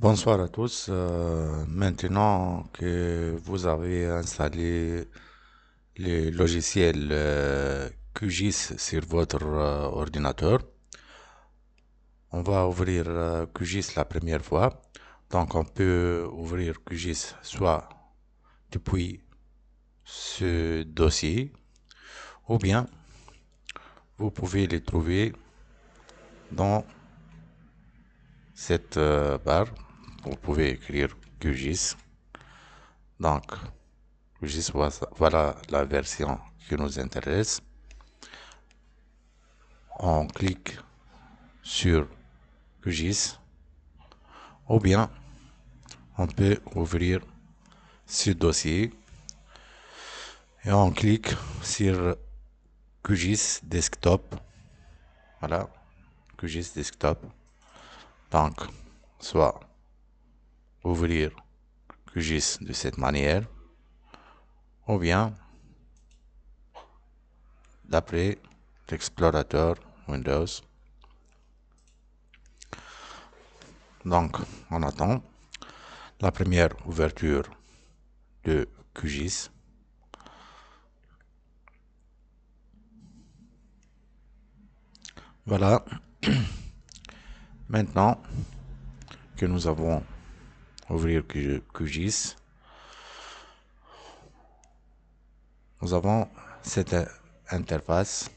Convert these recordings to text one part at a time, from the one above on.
Bonsoir à tous. Maintenant que vous avez installé le logiciel QGIS sur votre ordinateur, on va ouvrir QGIS la première fois. Donc on peut ouvrir QGIS soit depuis ce dossier ou bien vous pouvez les trouver dans cette barre. Vous pouvez écrire QGIS. Donc juste voilà la version qui nous intéresse. On clique sur QGIS ou bien on peut ouvrir ce dossier et on clique sur QGIS Desktop. Voilà, QGIS Desktop. Donc, soit ouvrir QGIS de cette manière ou bien d'après l'explorateur Windows. Donc, on attend la première ouverture de QGIS. Voilà. Maintenant que nous avons ouvert QGIS, nous avons cette interface.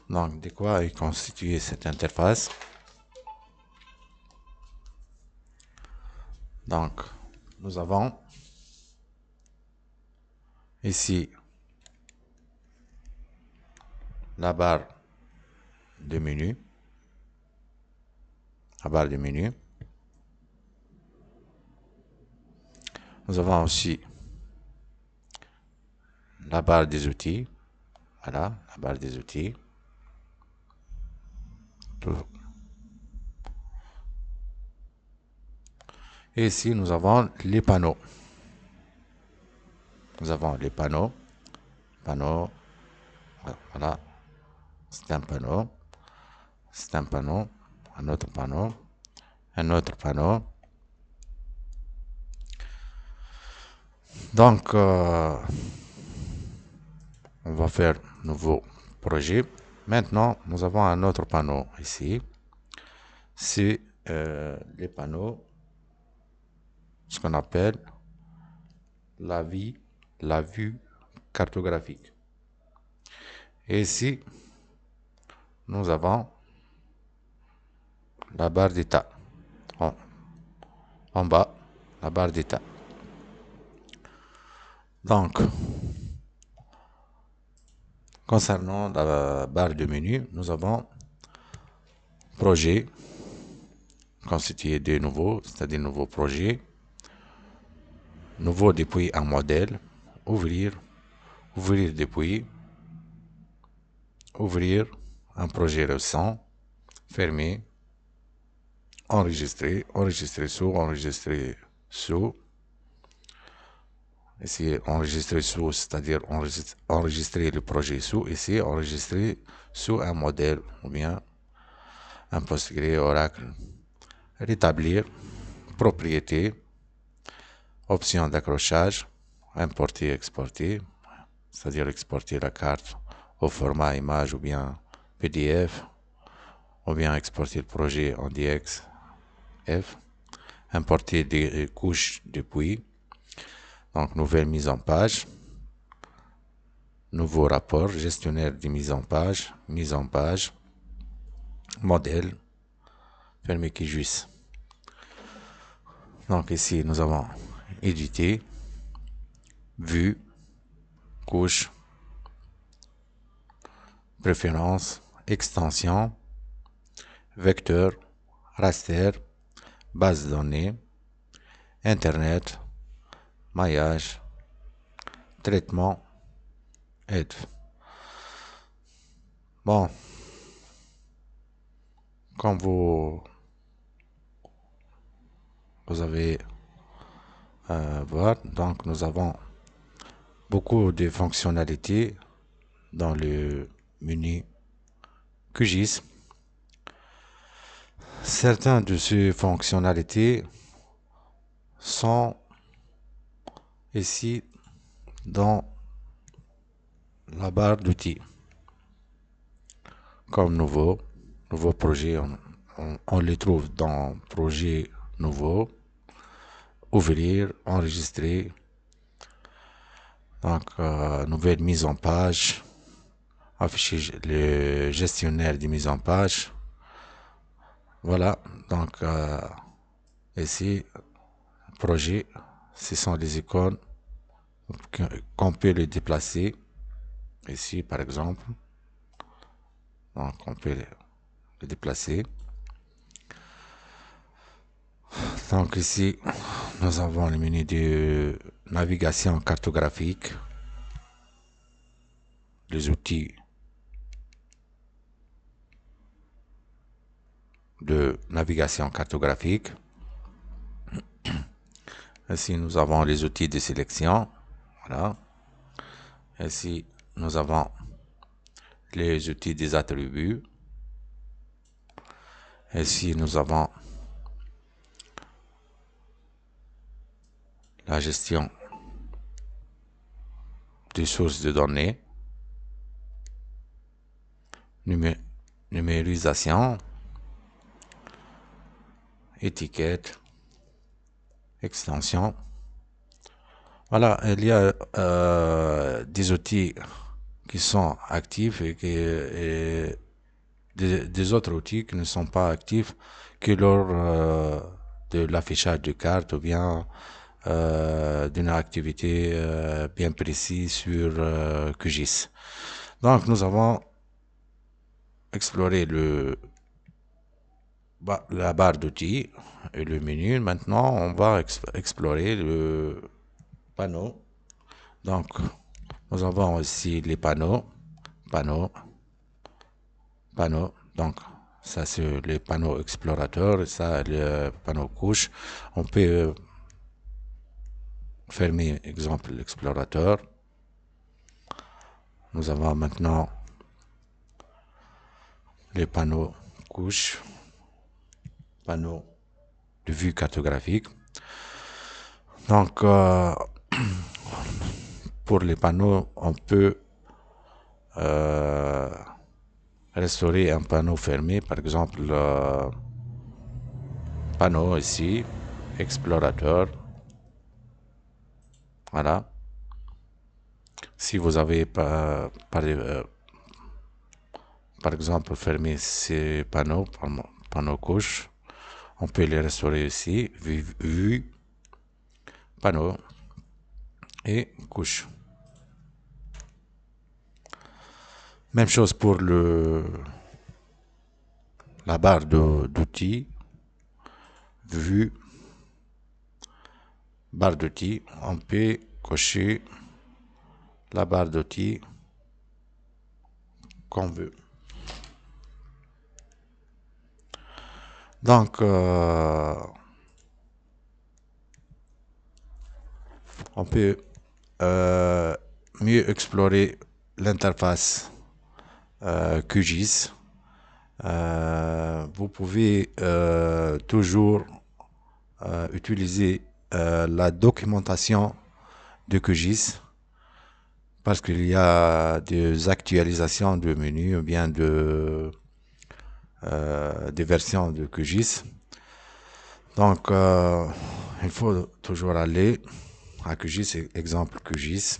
Donc, de quoi est constituée cette interface? Donc, nous avons ici la barre de menu. La barre de menu. Nous avons aussi la barre des outils. Voilà, la barre des outils. Et ici, nous avons les panneaux. Nous avons les panneaux. Panneaux. Voilà. C'est un panneau. C'est un panneau. Un autre panneau. Un autre panneau. Donc, on va faire nouveau projet. Maintenant, nous avons un autre panneau ici. C'est les panneaux, ce qu'on appelle la vue cartographique. Et ici, nous avons la barre d'état. En bas, la barre d'état. Donc, concernant la barre de menu, nous avons projet constitué de nouveaux, c'est-à-dire nouveau projet, nouveau depuis un modèle, ouvrir depuis, ouvrir un projet récent, fermer, enregistrer sous, ici enregistrer sous, c'est-à-dire enregistrer le projet sous, ici enregistrer sous un modèle ou bien un Postgre, Oracle, rétablir, propriété, option d'accrochage, importer, exporter, c'est-à-dire exporter la carte au format image ou bien PDF, ou bien exporter le projet en DXF, importer des couches depuis, donc nouvelle mise en page, nouveau rapport, gestionnaire de mise en page, modèle, fermer QGIS. Donc ici nous avons édité, vue, couche, préférence, extension, vecteur, raster, base de données, internet, maillage, traitement, aide. Bon, comme vous avez voir, donc nous avons beaucoup de fonctionnalités dans le menu QGIS. Certaines de ces fonctionnalités sont ici dans la barre d'outils. Comme nouveau projet, on les trouve dans projet nouveau, ouvrir, enregistrer, donc nouvelle mise en page, afficher le gestionnaire de mise en page. Voilà, donc ici, projet, ce sont des icônes qu'on peut les déplacer. Ici, par exemple, donc on peut les déplacer. Donc ici, nous avons le menu de navigation cartographique, les outils de navigation cartographique. Ici, nous avons les outils de sélection. Voilà. Ici, nous avons les outils des attributs. Ici, nous avons la gestion des sources de données, numérisation, étiquette, extension. Voilà, il y a des outils qui sont actifs et des autres outils qui ne sont pas actifs que lors de l'affichage de cartes ou bien d'une activité bien précise sur QGIS. Donc nous avons exploré la barre d'outils et le menu. Maintenant on va explorer le panneau. Donc nous avons aussi les panneaux. Donc ça c'est les panneaux explorateurs, ça le panneau couche. On peut fermer exemple l'explorateur. Nous avons maintenant les panneaux couche, panneaux de vue cartographique. Donc pour les panneaux, on peut restaurer un panneau fermé, par exemple panneau ici, explorateur. Voilà. Si vous avez par exemple fermé ces panneaux, panneaux couche, on peut les restaurer ici, vue, panneau et couche. Même chose pour la barre d'outils, vue, barre d'outils, on peut cocher la barre d'outils qu'on veut. Donc, on peut mieux explorer l'interface QGIS. Vous pouvez toujours utiliser la documentation de QGIS parce qu'il y a des actualisations de menus ou bien des versions de QGIS. Donc, il faut toujours aller à QGIS, exemple QGIS.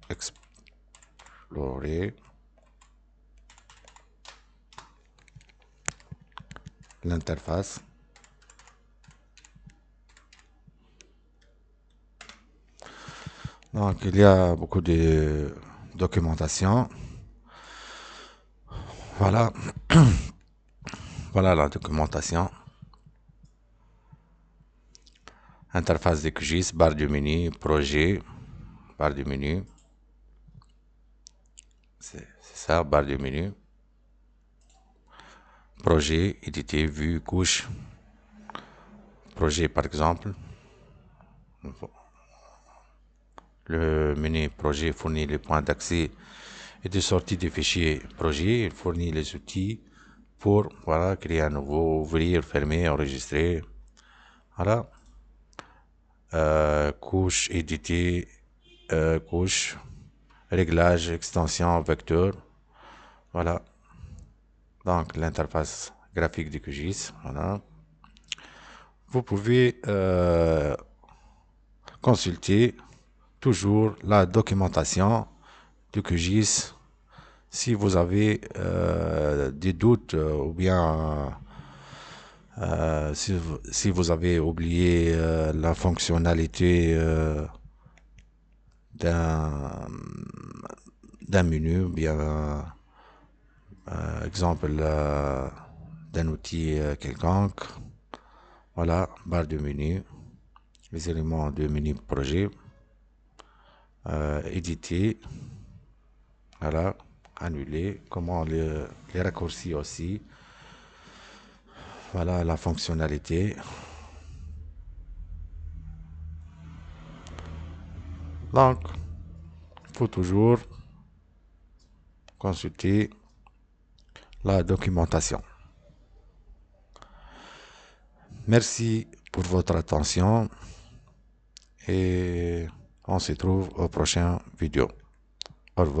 Explorer l'interface. Donc, il y a beaucoup de documentation. Voilà. Voilà la documentation. Interface de QGIS, barre du menu, projet, barre du menu. C'est ça, barre du menu. Projet, éditer, vue, couche. Projet par exemple. Le menu projet fournit les points d'accès et de sortie des fichiers projet. Il fournit les outils pour créer un nouveau, ouvrir, fermer, enregistrer. Voilà. Couche, éditer, couche, réglage, extension, vecteur. Voilà. Donc l'interface graphique du QGIS. Voilà. Vous pouvez consulter toujours la documentation du QGIS. Si vous avez des doutes ou bien si vous avez oublié la fonctionnalité d'un menu, ou bien exemple d'un outil quelconque, voilà, barre de menu, les éléments de menu projet, éditer, voilà, annuler, comment les raccourcis aussi, voilà la fonctionnalité. Donc, il faut toujours consulter la documentation. Merci pour votre attention et on se trouve au prochain vidéo. Au revoir.